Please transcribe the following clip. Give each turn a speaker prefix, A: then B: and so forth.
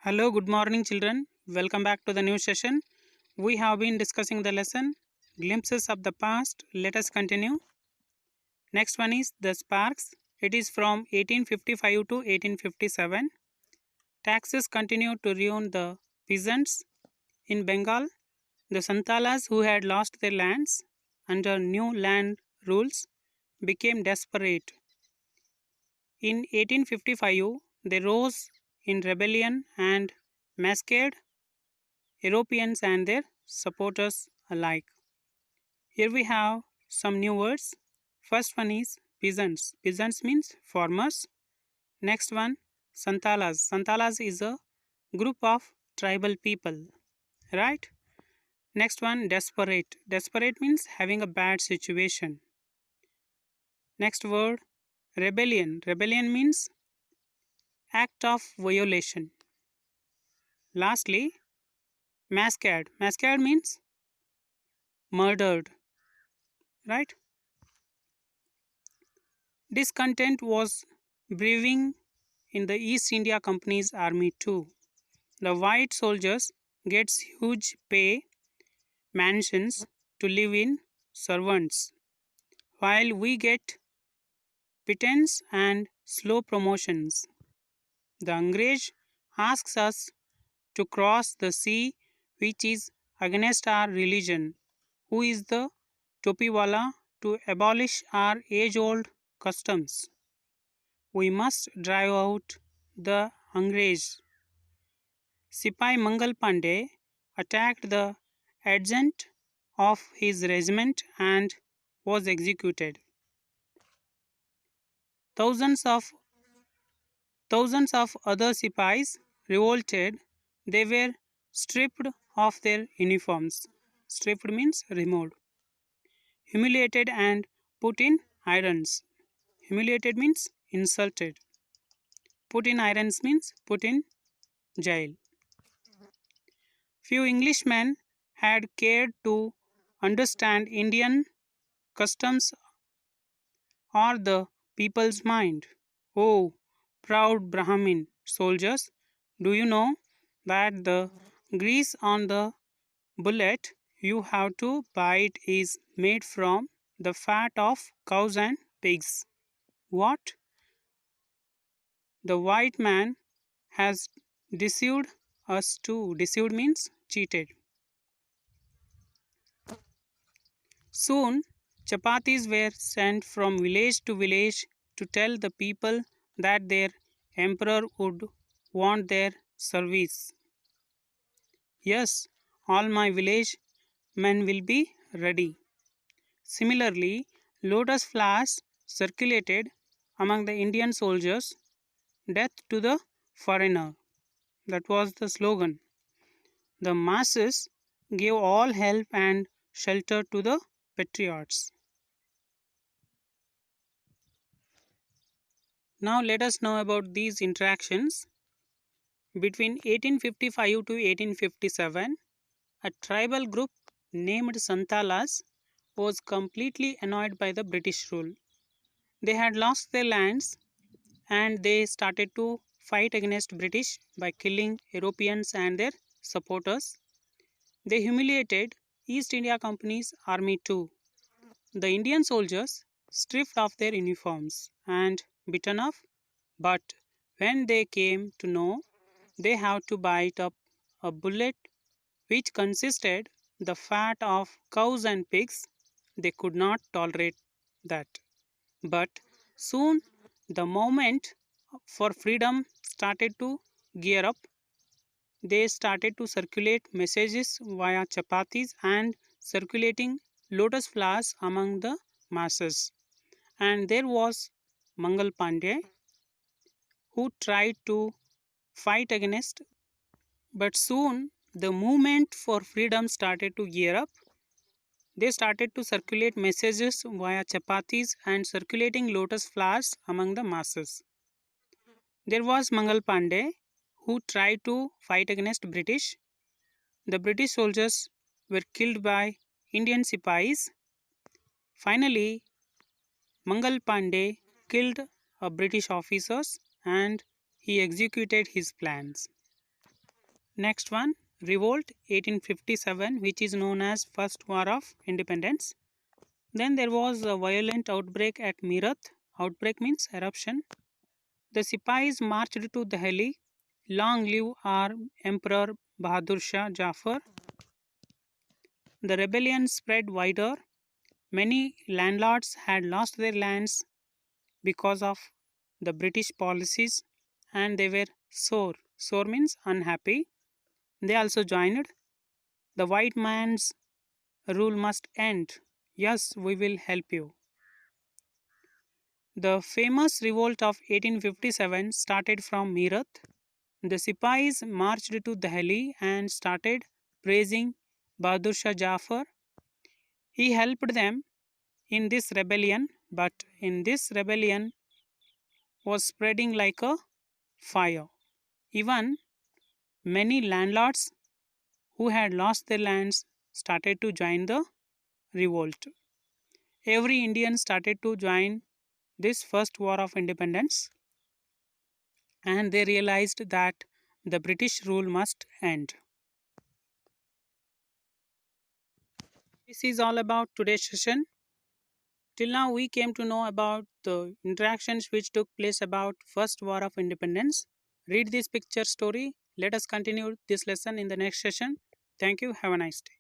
A: Hello, good morning, children. Welcome back to the new session. We have been discussing the lesson Glimpses of the Past. Let us continue. Next one is The Sparks. It is from 1855 to 1857. Taxes continued to ruin the peasants. In Bengal, the Santalas who had lost their lands under new land rules became desperate. In 1855, they rose in rebellion and massacred Europeans and their supporters alike. Here we have some new words. First one is peasants. Peasants means farmers. Next one, Santalas. Santalas is a group of tribal people, right? Next one, desperate. Desperate means having a bad situation. Next word, rebellion. Rebellion means act of violation. Lastly, massacred. Massacred means murdered, right? Discontent was brewing in the East India Company's army too. The white soldiers gets huge pay, mansions to live in, servants, while we get pittance and slow promotions. The Angrez asks us to cross the sea which is against our religion. Who is the Topiwala to abolish our age-old customs? We must drive out the Angrez. Sipai Mangal Pandey attacked the adjutant of his regiment and was executed. Thousands of thousands of other Sipais revolted. They were stripped of their uniforms. Stripped means removed. Humiliated and put in irons. Humiliated means insulted. Put in irons means put in jail. Few Englishmen had cared to understand Indian customs or the people's mind. Oh, proud Brahmin soldiers, do you know that the grease on the bullet you have to bite is made from the fat of cows and pigs? What? The white man has deceived us too. Deceived means cheated. Soon, chapatis were sent from village to village to tell the people that their emperor would want their service. Yes, all my village men will be ready. Similarly, lotus flowers circulated among the Indian soldiers. Death to the foreigner. That was the slogan. The masses gave all help and shelter to the patriots. Now let us know about these interactions. Between 1855 to 1857, a tribal group named Santalas was completely annoyed by the British rule. They had lost their lands and they started to fight against British by killing Europeans and their supporters. They humiliated East India Company's army too. The Indian soldiers stripped off their uniforms and beaten off, but when they came to know they have to bite up a bullet which consisted the fat of cows and pigs, they could not tolerate that. But soon the movement for freedom started to gear up. They started to circulate messages via chapatis and circulating lotus flowers among the masses. And there was Mangal Pandey who tried to fight against, but soon the movement for freedom started to gear up. They started to circulate messages via chapatis and circulating lotus flowers among the masses. There was Mangal Pandey who tried to fight against British. The British soldiers were killed by Indian Sipais. Finally, Mangal Pandey killed a British officers and he executed his plans. Next one, Revolt 1857, which is known as First War of Independence. Then there was a violent outbreak at Meerut. Outbreak means eruption. The Sipais marched to Delhi. Long live our Emperor Bahadur Shah Jafar. The rebellion spread wider. Many landlords had lost their lands because of the British policies and they were sore. Sore means unhappy. They also joined. The white man's rule must end. Yes, we will help you. The famous revolt of 1857 started from Meerut. The Sipais marched to Delhi and started praising Bahadur Shah Jafar. He helped them in this rebellion, but in this rebellion was spreading like a fire. Even many landlords who had lost their lands started to join the revolt. Every Indian started to join this first war of independence and they realized that the British rule must end. This is all about today's session. Till now we came to know about the interactions which took place about first war of independence. Read this picture story. Let us continue this lesson in the next session. Thank you. Have a nice day.